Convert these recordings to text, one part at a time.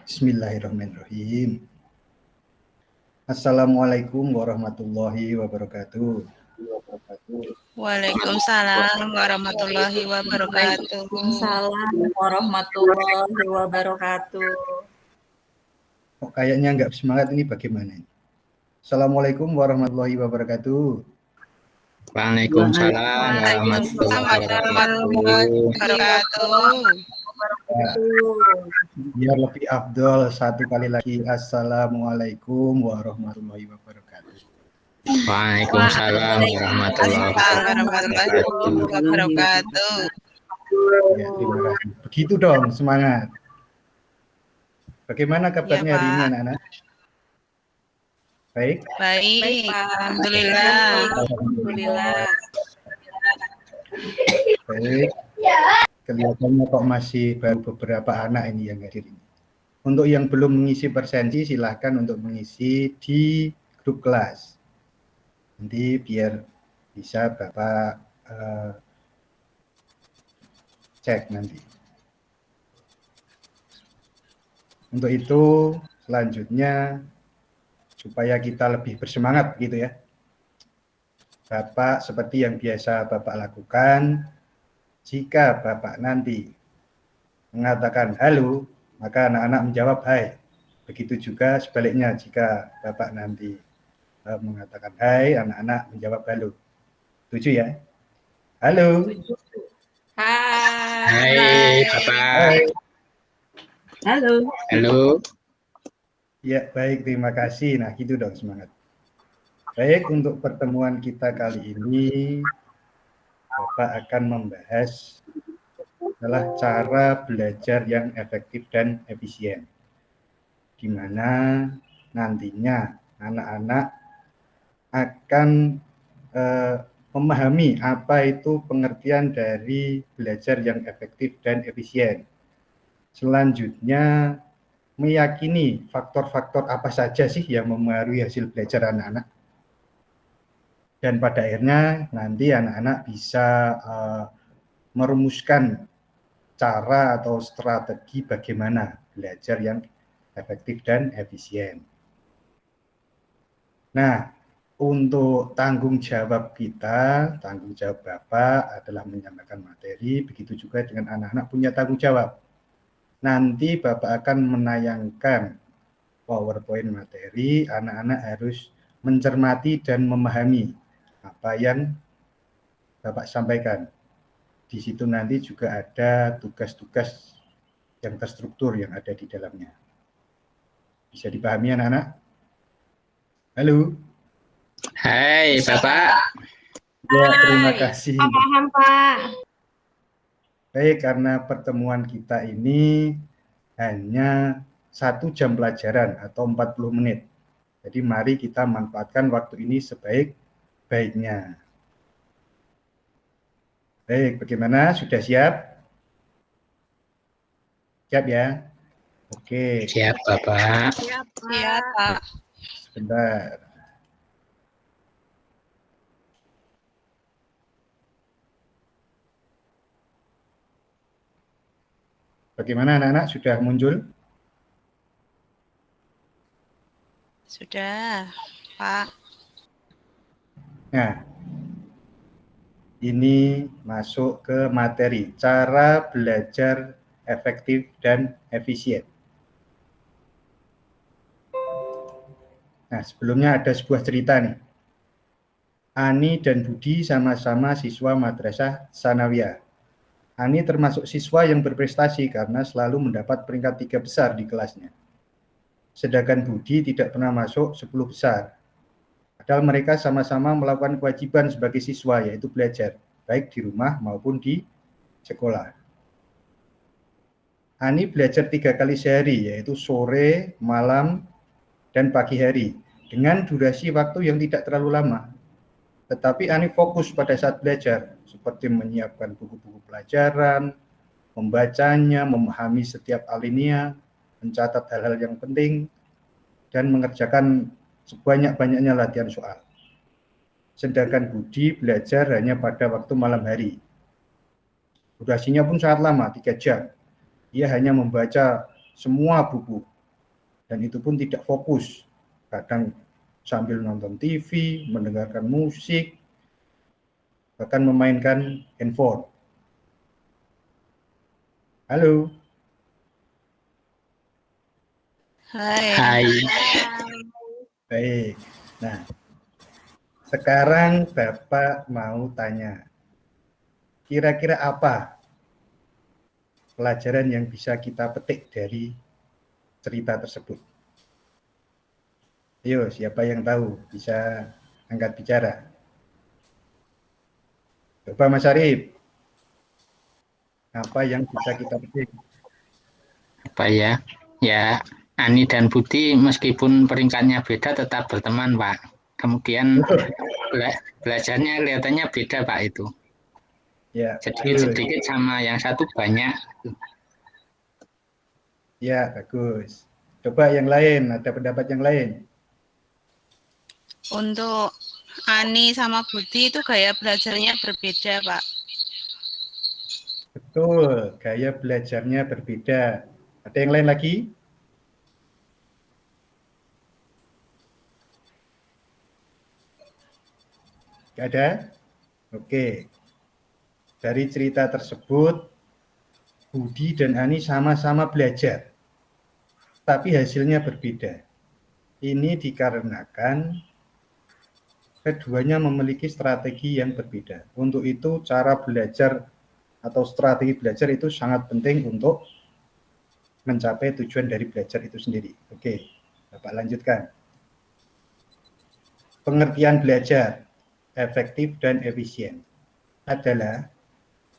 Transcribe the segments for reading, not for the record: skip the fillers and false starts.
Bismillahirrahmanirrahim. Assalamualaikum warahmatullahi wabarakatuh. Waalaikumsalam warahmatullahi wabarakatuh. Waalaikumsalam warahmatullahi wabarakatuh. Oh, kayaknya nggak semangat ini bagaimana? Assalamualaikum warahmatullahi wabarakatuh. Waalaikumsalam warahmatullahi wabarakatuh. Biar lebih afdol satu kali lagi. Assalamualaikum warahmatullahi wabarakatuh. Waalaikumsalam warahmatullahi wabarakatuh. Ya, terima kasih. Begitu dong, semangat. Bagaimana kabarnya hari ini anak-anak? Baik? Baik, alhamdulillah. Baik. Kelihatannya kok masih baru beberapa anak ini yang hadir ini. Untuk yang belum mengisi presensi, silahkan untuk mengisi di grup kelas. Nanti biar bisa Bapak cek nanti. Untuk itu, selanjutnya supaya kita lebih bersemangat gitu ya. Bapak seperti yang biasa Bapak lakukan, jika Bapak nanti mengatakan halo, maka anak-anak menjawab hai. Begitu juga sebaliknya, jika Bapak nanti mengatakan hai, anak-anak menjawab halo. Setuju ya? Halo. Hai Bapak. Hai. Halo. Halo. Ya, baik, terima kasih. Nah, gitu dong semangat. Baik, untuk pertemuan kita kali ini Bapak akan membahas adalah cara belajar yang efektif dan efisien, di mana nantinya anak-anak akan memahami apa itu pengertian dari belajar yang efektif dan efisien. Selanjutnya, meyakini faktor-faktor apa saja sih yang mempengaruhi hasil belajar anak-anak. Dan pada akhirnya nanti anak-anak bisa merumuskan cara atau strategi bagaimana belajar yang efektif dan efisien. Nah, untuk tanggung jawab kita, tanggung jawab Bapak adalah menyampaikan materi, begitu juga dengan anak-anak punya tanggung jawab. Nanti Bapak akan menayangkan PowerPoint materi, anak-anak harus mencermati dan memahami apa yang Bapak sampaikan. Di situ nanti juga ada tugas-tugas yang terstruktur yang ada di dalamnya. Bisa dipahami anak-anak? Halo. Hai Bapak. Ya, terima kasih. Paham Pak. Baik, karena pertemuan kita ini hanya 1 jam pelajaran atau 40 menit. Jadi mari kita manfaatkan waktu ini sebaik-baiknya. Baik, bagaimana? Sudah siap? Siap ya? Oke. Siap Bapak. Siap, Pak. Sebentar. Bagaimana anak-anak? Sudah muncul? Sudah, Pak. Nah, ini masuk ke materi cara belajar efektif dan efisien. Nah, sebelumnya ada sebuah cerita nih. Ani dan Budi sama-sama siswa Madrasah Sanawiyah. Ani termasuk siswa yang berprestasi karena selalu mendapat peringkat 3 besar di kelasnya. Sedangkan Budi tidak pernah masuk 10 besar. Padahal mereka sama-sama melakukan kewajiban sebagai siswa, yaitu belajar, baik di rumah maupun di sekolah. Ani belajar 3 kali sehari, yaitu sore, malam, dan pagi hari, dengan durasi waktu yang tidak terlalu lama. Tetapi Ani fokus pada saat belajar, seperti menyiapkan buku-buku pelajaran, membacanya, memahami setiap alinea, mencatat hal-hal yang penting, dan mengerjakan sebanyak-banyaknya latihan soal. Sedangkan Budi belajar hanya pada waktu malam hari. Durasinya pun sangat lama, 3 jam. Dia hanya membaca semua buku. Dan itu pun tidak fokus. Kadang sambil nonton TV, mendengarkan musik, bahkan memainkan handphone. Halo. Hai. Hai. Baik. Nah, sekarang Bapak mau tanya. Kira-kira apa pelajaran yang bisa kita petik dari cerita tersebut? Ayo, siapa yang tahu bisa angkat bicara. Coba Mas Arif. Apa yang bisa kita petik? Apa ya? Ya, Ani dan Budi meskipun peringkatnya beda tetap berteman, Pak. Kemudian belajarnya kelihatannya beda, Pak, itu. Ya, Sedikit-sedikit sama yang satu banyak. Ya, bagus. Coba yang lain, ada pendapat yang lain? Untuk Ani sama Budi itu gaya belajarnya berbeda, Pak. Betul, gaya belajarnya berbeda. Ada yang lain lagi? Gak ada? Oke. Dari cerita tersebut, Budi dan Ani sama-sama belajar, tapi hasilnya berbeda. Ini dikarenakan keduanya memiliki strategi yang berbeda. Untuk itu, cara belajar atau strategi belajar itu sangat penting untuk mencapai tujuan dari belajar itu sendiri. Oke, Bapak lanjutkan. Pengertian belajar efektif dan efisien adalah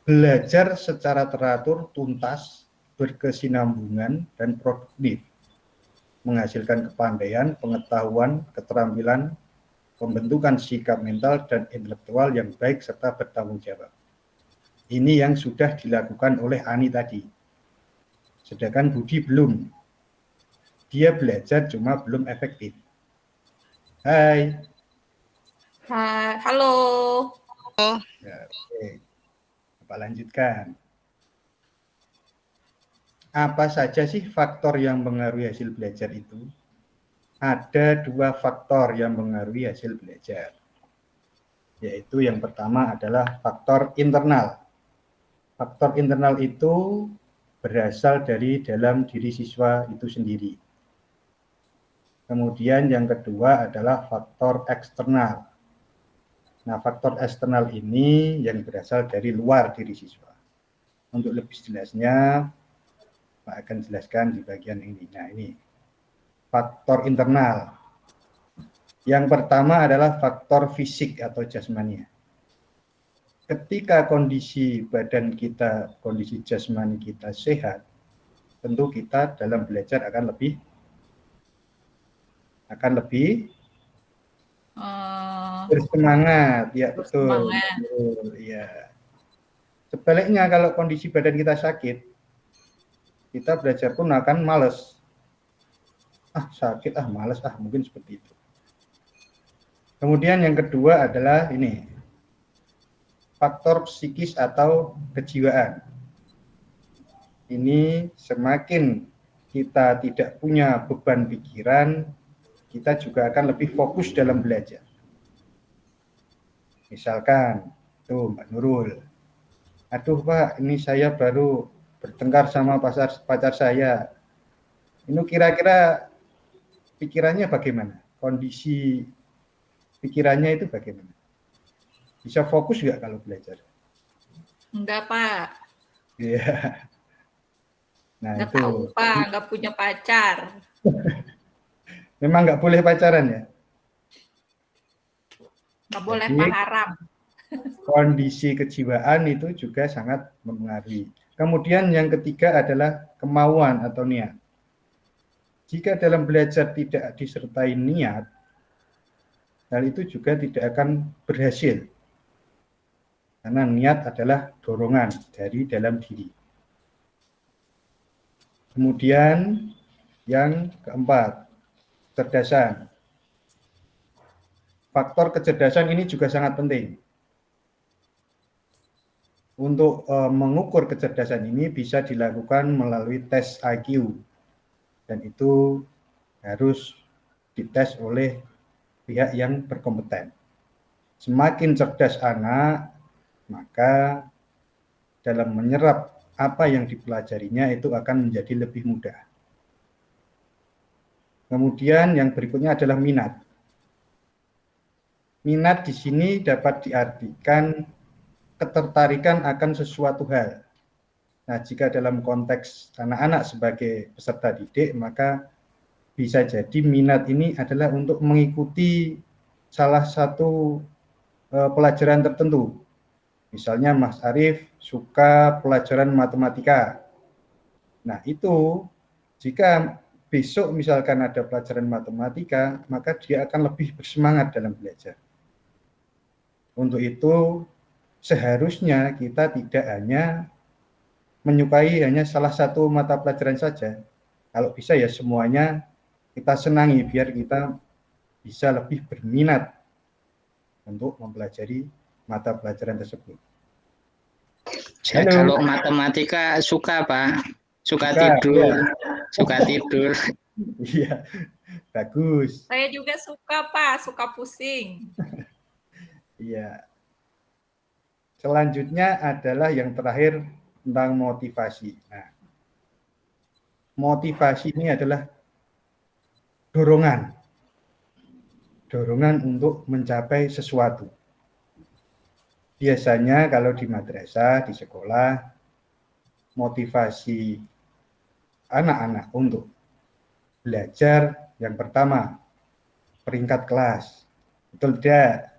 belajar secara teratur, tuntas, berkesinambungan, dan produktif, menghasilkan kepandaian, pengetahuan, keterampilan, pembentukan sikap mental dan intelektual yang baik serta bertanggung jawab. Ini yang sudah dilakukan oleh Ani tadi. Sedangkan Budi belum. Dia belajar cuma belum efektif. Hai. Hai, halo. Ya, oke. Bapak lanjutkan. Apa saja sih faktor yang mempengaruhi hasil belajar itu? Ada 2 faktor yang mempengaruhi hasil belajar. Yaitu yang pertama adalah faktor internal. Faktor internal itu berasal dari dalam diri siswa itu sendiri. Kemudian yang kedua adalah faktor eksternal. Nah, faktor eksternal ini yang berasal dari luar diri siswa. Untuk lebih jelasnya, Pak akan jelaskan di bagian ini. Nah, ini faktor internal. Yang pertama adalah faktor fisik atau jasmani. Ketika kondisi badan kita, kondisi jasmani kita sehat, tentu kita dalam belajar akan lebih bersemangat. Ya, betul. Ya. Sebaliknya kalau kondisi badan kita sakit, kita belajar pun akan malas. Sakit, malas, mungkin seperti itu. Kemudian yang kedua adalah ini, faktor psikis atau kejiwaan. Ini semakin kita tidak punya beban pikiran, kita juga akan lebih fokus dalam belajar. Misalkan, tuh Mbak Nurul, aduh Pak, ini saya baru bertengkar sama pacar saya. Ini kira-kira pikirannya bagaimana? Kondisi pikirannya itu bagaimana? Bisa fokus nggak kalau belajar? Enggak, Pak. Iya. Nah, Enggak itu. tahu, Pak. Enggak punya pacar. Memang nggak boleh pacaran ya? Enggak boleh, Jadi, Pak, haram. Kondisi kejiwaan itu juga sangat mempengaruhi. Kemudian yang ketiga adalah kemauan atau niat. Jika dalam belajar tidak disertai niat, hal itu juga tidak akan berhasil. Karena niat adalah dorongan dari dalam diri. Kemudian yang keempat, kecerdasan. Faktor kecerdasan ini juga sangat penting. Untuk mengukur kecerdasan ini bisa dilakukan melalui tes IQ, dan itu harus dites oleh pihak yang berkompeten. Semakin cerdas anak, maka dalam menyerap apa yang dipelajarinya itu akan menjadi lebih mudah. Kemudian yang berikutnya adalah minat. Minat di sini dapat diartikan ketertarikan akan sesuatu hal. Nah, jika dalam konteks anak-anak sebagai peserta didik, maka bisa jadi minat ini adalah untuk mengikuti salah satu pelajaran tertentu. Misalnya Mas Arief suka pelajaran matematika. Nah, itu jika besok misalkan ada pelajaran matematika, maka dia akan lebih bersemangat dalam belajar. Untuk itu, seharusnya kita tidak hanya menyukai hanya salah satu mata pelajaran saja. Kalau bisa ya semuanya kita senangi biar kita bisa lebih berminat untuk mempelajari mata pelajaran tersebut. Saya kalau matematika suka, Pak. Suka tidur. Ya. Suka tidur. Iya, bagus. Saya juga suka, Pak. Suka pusing. Iya. Selanjutnya adalah yang terakhir tentang motivasi. Nah, motivasi ini adalah dorongan untuk mencapai sesuatu. Biasanya kalau di madrasah, di sekolah, motivasi anak-anak untuk belajar yang pertama, peringkat kelas. Betul tidak?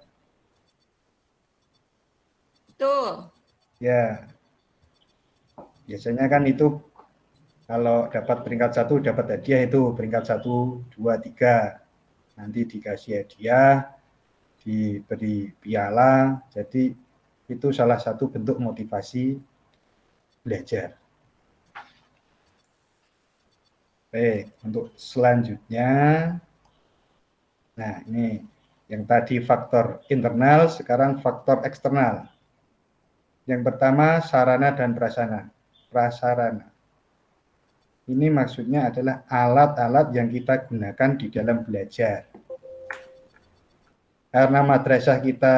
Betul. Ya, biasanya kan itu kalau dapat peringkat 1 dapat hadiah itu peringkat 1, 2, 3. Nanti dikasih hadiah, diberi piala. Jadi itu salah satu bentuk motivasi belajar. Baik, untuk selanjutnya, nah ini yang tadi faktor internal, sekarang faktor eksternal. Yang pertama sarana dan prasarana. Ini maksudnya adalah alat-alat yang kita gunakan di dalam belajar. Karena madrasah kita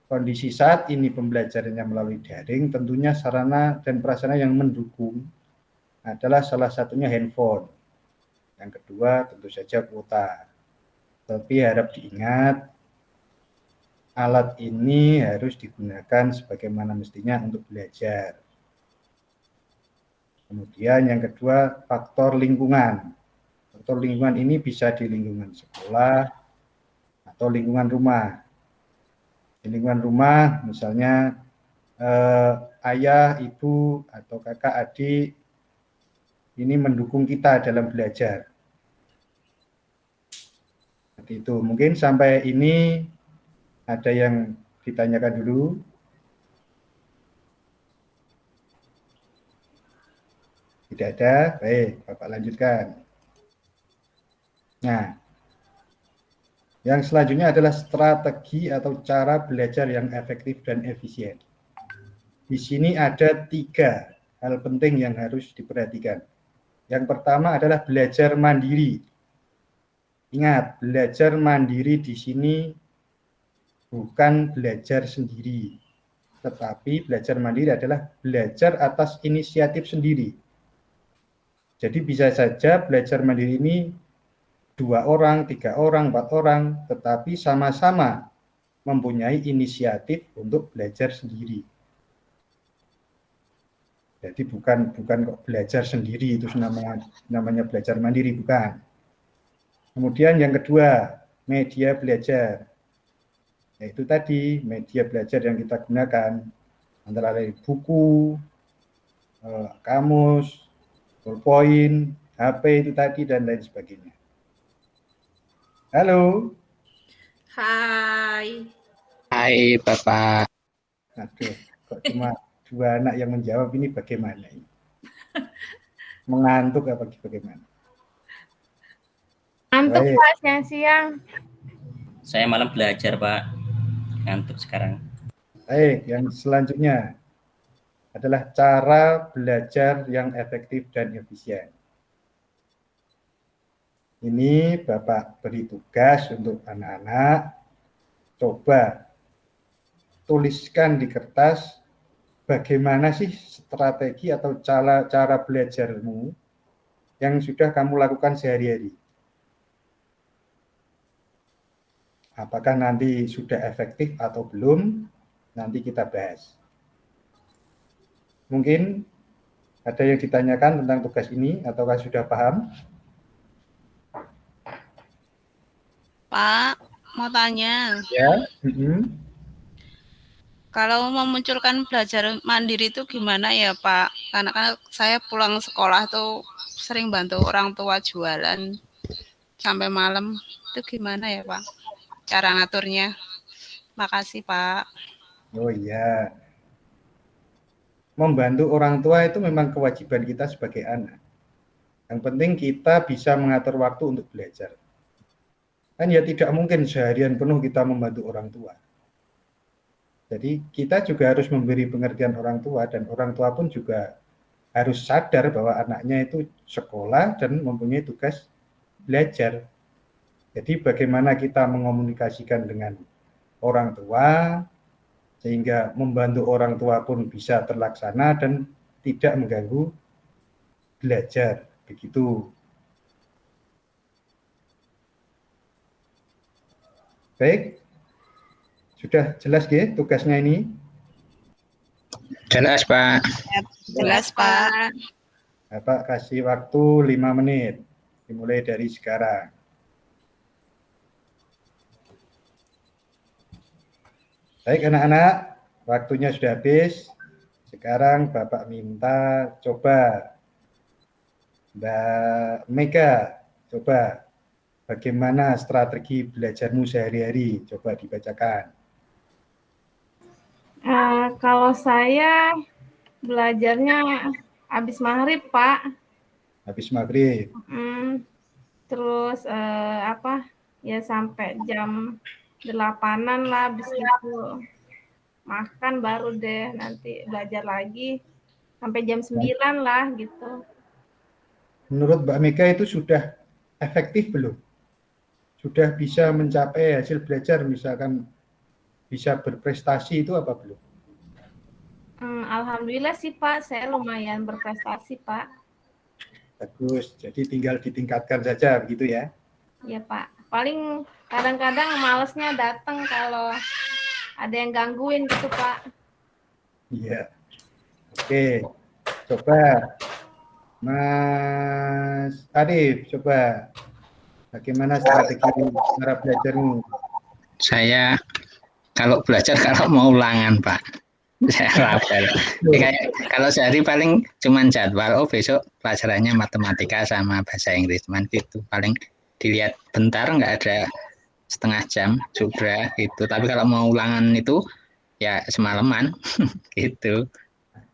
kondisi saat ini pembelajarannya melalui daring, tentunya sarana dan prasarana yang mendukung adalah salah satunya handphone. Yang kedua tentu saja kuota. Tapi harap diingat, alat ini harus digunakan sebagaimana mestinya untuk belajar. Kemudian yang kedua, faktor lingkungan. Faktor lingkungan ini bisa di lingkungan sekolah atau lingkungan rumah. Di lingkungan rumah, misalnya ayah, ibu, atau kakak, adik, ini mendukung kita dalam belajar. Seperti itu. Mungkin sampai ini ada yang ditanyakan dulu? Tidak ada? Baik, Bapak lanjutkan. Nah, yang selanjutnya adalah strategi atau cara belajar yang efektif dan efisien. Di sini ada 3 hal penting yang harus diperhatikan. Yang pertama adalah belajar mandiri. Ingat, belajar mandiri di sini bukan belajar sendiri, tetapi belajar mandiri adalah belajar atas inisiatif sendiri. Jadi bisa saja belajar mandiri ini 2 orang, 3 orang, 4 orang, tetapi sama-sama mempunyai inisiatif untuk belajar sendiri. Jadi bukan kok belajar sendiri itu namanya belajar mandiri, bukan. Kemudian yang kedua, media belajar. Yaitu tadi media belajar yang kita gunakan antara lain buku, kamus, ballpoint, HP itu tadi dan lain sebagainya. Halo. Hai. Hai, Bapak. Aduh, kok cuma 2 anak yang menjawab, ini bagaimana ini? Mengantuk apa bagaimana? Ngantuk, Pak, siang-siang. Saya malam belajar, Pak. Ngantuk sekarang. Baik, yang selanjutnya adalah cara belajar yang efektif dan efisien. Ini Bapak beri tugas untuk anak-anak, coba tuliskan di kertas bagaimana sih strategi atau cara belajarmu yang sudah kamu lakukan sehari-hari. Apakah nanti sudah efektif atau belum, nanti kita bahas. Mungkin ada yang ditanyakan tentang tugas ini, ataukah sudah paham? Pak, mau tanya. Ya. Kalau memunculkan belajar mandiri itu gimana ya Pak? Karena kan saya pulang sekolah tuh sering bantu orang tua jualan sampai malam. Itu gimana ya Pak? Cara ngaturnya. Makasih Pak. Oh iya. Membantu orang tua itu memang kewajiban kita sebagai anak. Yang penting kita bisa mengatur waktu untuk belajar. Kan ya tidak mungkin seharian penuh kita membantu orang tua. Jadi kita juga harus memberi pengertian orang tua, dan orang tua pun juga harus sadar bahwa anaknya itu sekolah dan mempunyai tugas belajar. Jadi bagaimana kita mengomunikasikan dengan orang tua sehingga membantu orang tua pun bisa terlaksana dan tidak mengganggu belajar. Begitu. Baik. Sudah jelas ya tugasnya ini? Jelas, Pak. Jelas Pak. Bapak kasih waktu 5 menit. Dimulai dari sekarang. Baik anak-anak, waktunya sudah habis. Sekarang Bapak minta coba Mbak Mega, coba bagaimana strategi belajarmu sehari-hari? Coba dibacakan. Kalau saya belajarnya habis maghrib, Pak. Habis maghrib. Terus ya sampai jam 8-an lah, habis itu makan baru deh nanti belajar lagi sampai jam 9 lah gitu. Menurut Mbak Mega itu sudah efektif belum? Sudah bisa mencapai hasil belajar, misalkan bisa berprestasi itu apa belum? Alhamdulillah sih Pak, saya lumayan berprestasi Pak. Bagus, jadi tinggal ditingkatkan saja begitu ya? Iya Pak, paling kadang-kadang malesnya datang kalau ada yang gangguin gitu Pak. Iya. Oke, coba Mas Arif, coba bagaimana strategi cara belajarmu? Saya kalau belajar kalau mau ulangan, Pak. Saya lapar. Kayak kalau sehari paling cuman jadwal, besok pelajarannya matematika sama bahasa Inggris, cuman gitu. Paling dilihat bentar, nggak ada setengah jam sudah itu. Tapi kalau mau ulangan itu ya semalaman gitu.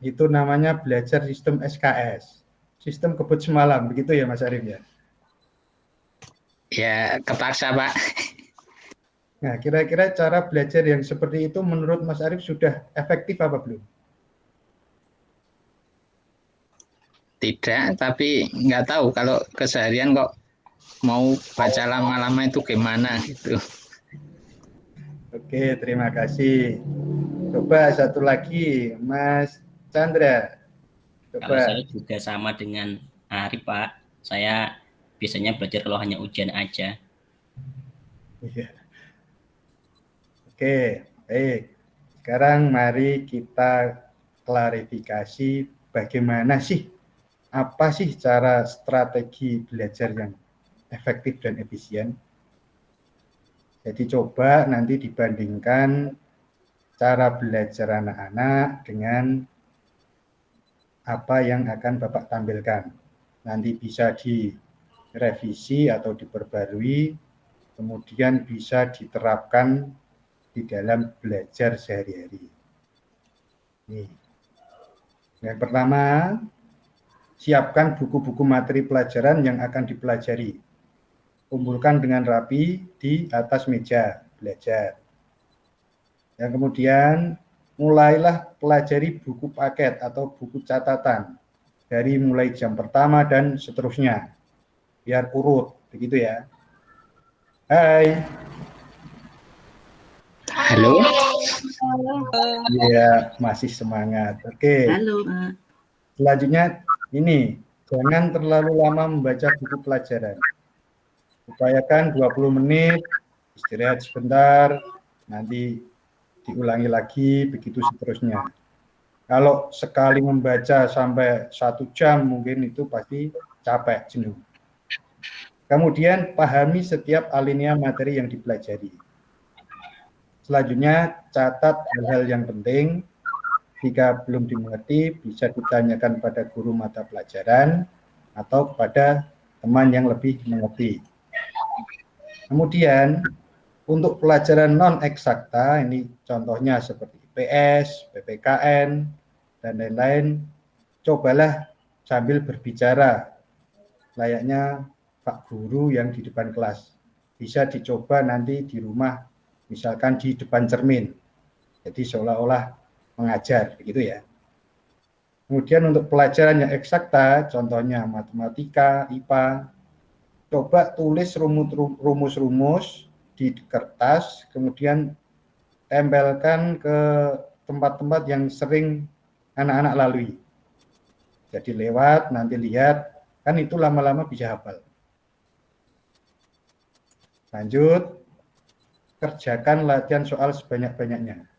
Itu namanya belajar sistem SKS, sistem kebut semalam, begitu ya Mas Arif ya? Ya kepaksa Pak. Nah, kira-kira cara belajar yang seperti itu menurut Mas Arif sudah efektif apa belum? Tidak, tapi nggak tahu kalau keseharian kok mau baca lama-lama itu gimana gitu. Oke, terima kasih. Coba satu lagi, Mas Chandra. Coba. Kalau saya juga sama dengan Arif, Pak. Saya biasanya belajar kalau hanya ujian aja. Iya. Oke, baik. Sekarang mari kita klarifikasi bagaimana sih, apa sih cara strategi belajar yang efektif dan efisien. Jadi coba nanti dibandingkan cara belajar anak-anak dengan apa yang akan Bapak tampilkan. Nanti bisa direvisi atau diperbarui, kemudian bisa diterapkan di dalam belajar sehari-hari. Nih. Yang pertama, siapkan buku-buku materi pelajaran yang akan dipelajari. Kumpulkan dengan rapi di atas meja belajar. Yang kemudian, mulailah pelajari buku paket atau buku catatan dari mulai jam pertama dan seterusnya, biar urut, begitu ya. Hai. Halo. Iya, masih semangat. Oke. Halo, Pak. Selanjutnya ini, jangan terlalu lama membaca buku pelajaran. Upayakan 20 menit, istirahat sebentar, nanti diulangi lagi, begitu seterusnya. Kalau sekali membaca sampai 1 jam, mungkin itu pasti capek, jenuh. Kemudian pahami setiap alinea materi yang dipelajari. Selanjutnya, catat hal-hal yang penting. Jika belum dimengerti, bisa ditanyakan pada guru mata pelajaran atau kepada teman yang lebih mengerti. Kemudian, untuk pelajaran non-eksakta, ini contohnya seperti IPS, PPKN, dan lain-lain, cobalah sambil berbicara, layaknya Pak Guru yang di depan kelas. Bisa dicoba nanti di rumah, misalkan di depan cermin. Jadi seolah-olah mengajar, begitu ya. Kemudian untuk pelajaran yang eksakta, contohnya matematika, IPA, coba tulis rumus-rumus di kertas, kemudian tempelkan ke tempat-tempat yang sering anak-anak lalui. Jadi lewat, nanti lihat, kan itu lama-lama bisa hafal. Lanjut, kerjakan latihan soal sebanyak-banyaknya.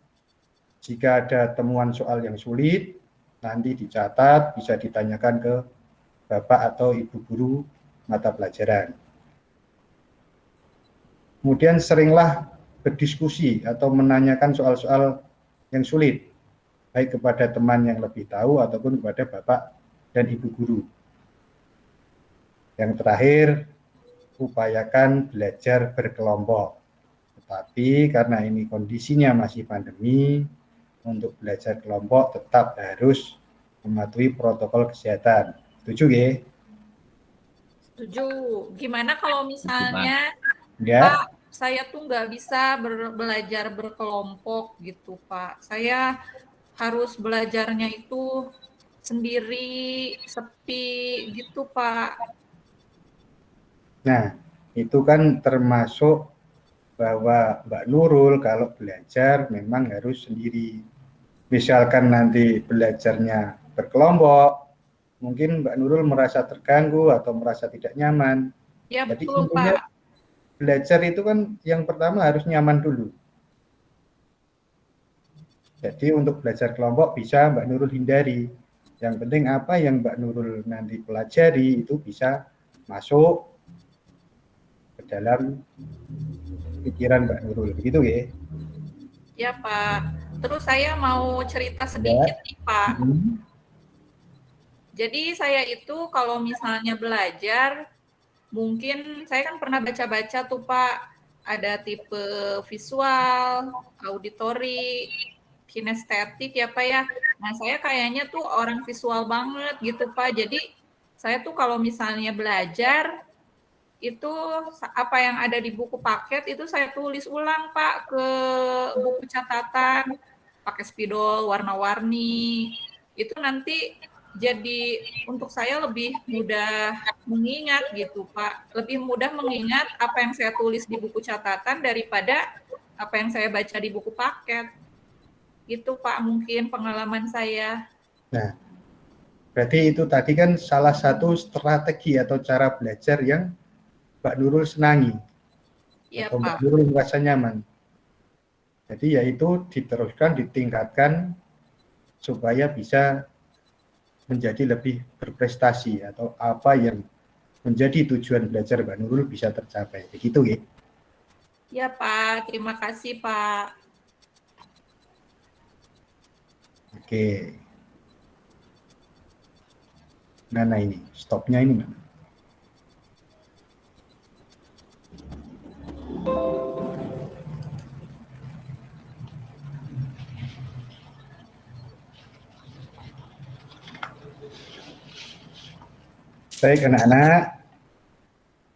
Jika ada temuan soal yang sulit, nanti dicatat, bisa ditanyakan ke Bapak atau Ibu Guru mata pelajaran. Kemudian seringlah berdiskusi atau menanyakan soal-soal yang sulit, baik kepada teman yang lebih tahu ataupun kepada Bapak dan Ibu Guru. Yang terakhir, upayakan belajar berkelompok. Tetapi karena ini kondisinya masih pandemi, untuk belajar kelompok tetap harus mematuhi protokol kesehatan. Setuju, ya? Setuju. Gimana kalau misalnya Ya. Pak, saya tuh nggak bisa belajar berkelompok gitu, Pak. Saya harus belajarnya itu sendiri, sepi gitu, Pak. Nah, itu kan termasuk bahwa Mbak Nurul kalau belajar memang harus sendiri. Misalkan nanti belajarnya berkelompok, mungkin Mbak Nurul merasa terganggu atau merasa tidak nyaman. Ya, Jadi betul, intinya Pak. belajar itu kan yang pertama harus nyaman dulu. Jadi untuk belajar kelompok bisa Mbak Nurul hindari. Yang penting apa yang Mbak Nurul nanti pelajari itu bisa masuk ke dalam pikiran Mbak Nurul. Begitu, ya? Ya, Pak. Terus saya mau cerita sedikit nih, Pak. Jadi saya itu kalau misalnya belajar, mungkin saya kan pernah baca-baca tuh, Pak, ada tipe visual, auditori, kinestetik ya, Pak ya. Nah, saya kayaknya tuh orang visual banget gitu, Pak. Jadi saya tuh kalau misalnya belajar, itu apa yang ada di buku paket itu saya tulis ulang, Pak, ke buku catatan, pakai spidol warna-warni. Itu nanti jadi untuk saya lebih mudah mengingat gitu, Pak. Lebih mudah mengingat apa yang saya tulis di buku catatan daripada apa yang saya baca di buku paket. Itu, Pak, mungkin pengalaman saya. Nah, berarti itu tadi kan salah satu strategi atau cara belajar yang Mbak Nurul senangi. Iya, atau Mbak Pak. Nurul merasa nyaman. Jadi yaitu diteruskan, ditingkatkan supaya bisa menjadi lebih berprestasi atau apa yang menjadi tujuan belajar Mbak Nurul bisa tercapai. Begitu, ya? Ya, Pak. Terima kasih, Pak. Oke. Mana ini? Stopnya ini mana? Baik anak-anak,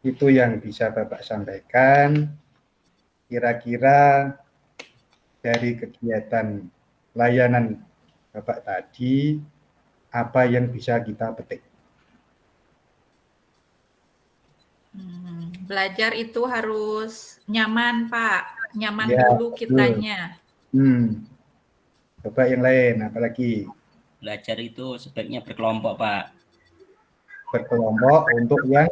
itu yang bisa Bapak sampaikan. Kira-kira dari kegiatan layanan Bapak tadi, apa yang bisa kita petik. Belajar itu harus nyaman, Pak. Nyaman Ya, dulu betul. kitanya. Bapak yang lain, apalagi Belajar itu sebaiknya berkelompok, Pak. berkelompok untuk yang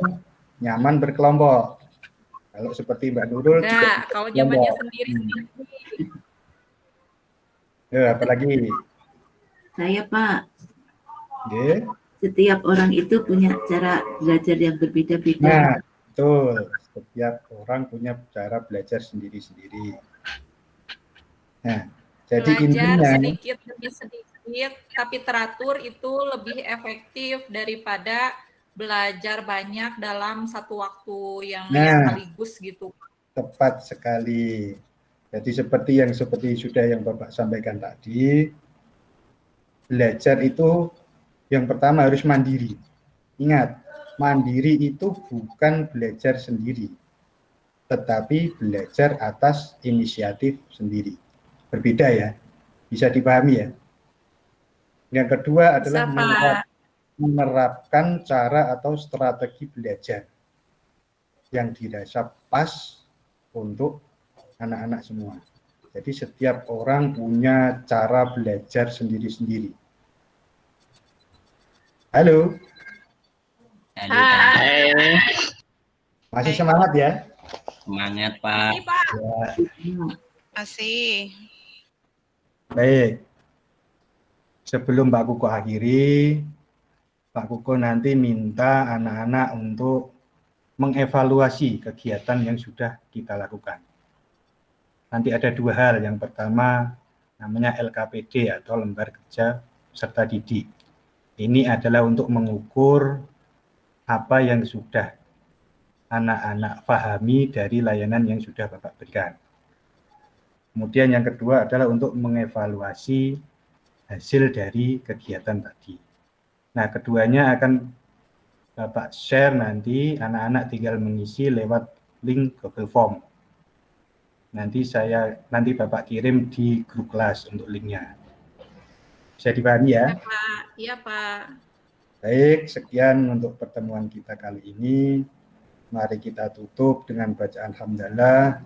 nyaman berkelompok. Kalau seperti Mbak Nurul, Enggak, kalau nyamannya sendiri-sendiri. Apalagi Saya Pak, Nggih. setiap orang itu punya cara belajar yang berbeda-beda. Nah, betul. Setiap orang punya cara belajar sendiri-sendiri. Nah, jadi Belajar intinya sedikit demi sedikit, tapi teratur itu lebih efektif daripada belajar banyak dalam satu waktu yang sekaligus gitu. tepat sekali. Jadi seperti sudah yang Bapak sampaikan tadi, belajar itu yang pertama harus mandiri. Ingat, mandiri itu bukan belajar sendiri, tetapi belajar atas inisiatif sendiri. Berbeda ya, bisa dipahami ya. Yang kedua adalah menerapkan cara atau strategi belajar yang dirasa pas untuk anak-anak semua. Jadi setiap orang punya cara belajar sendiri-sendiri. Halo. Hai. Masih semangat ya? Semangat, Pak. Ya. Masih. Baik. Sebelum Pak Kuko akhiri, Pak Kuko nanti minta anak-anak untuk mengevaluasi kegiatan yang sudah kita lakukan. Nanti ada dua hal. Yang pertama namanya LKPD atau lembar kerja peserta didik. Ini adalah untuk mengukur apa yang sudah anak-anak pahami dari layanan yang sudah Bapak berikan. Kemudian yang kedua adalah untuk mengevaluasi hasil dari kegiatan tadi. Nah, keduanya akan Bapak share nanti, anak-anak tinggal mengisi lewat link Google Form. Nanti Bapak kirim di grup kelas untuk linknya. Bisa dipahami ya? Iya, Pak. Iya, Pak. Baik, sekian untuk pertemuan kita kali ini. Mari kita tutup dengan bacaan hamdalah.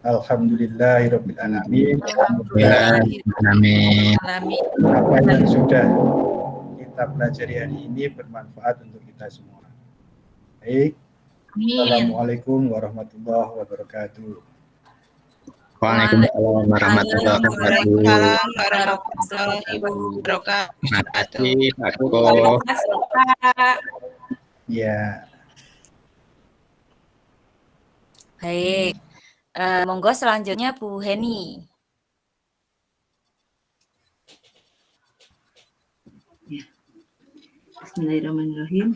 Alhamdulillahirabbil alamin. Amin. Apa yang sudah kita pelajari hari ini bermanfaat untuk kita semua. Baik. Assalamualaikum warahmatullahi wabarakatuh. Waalaikumsalam warahmatullahi wabarakatuh. Terima kasih, Pak Kuko. Terima kasih, Pak. Ya. Baik, monggo selanjutnya Bu Heni. Bismillahirrahmanirrahim.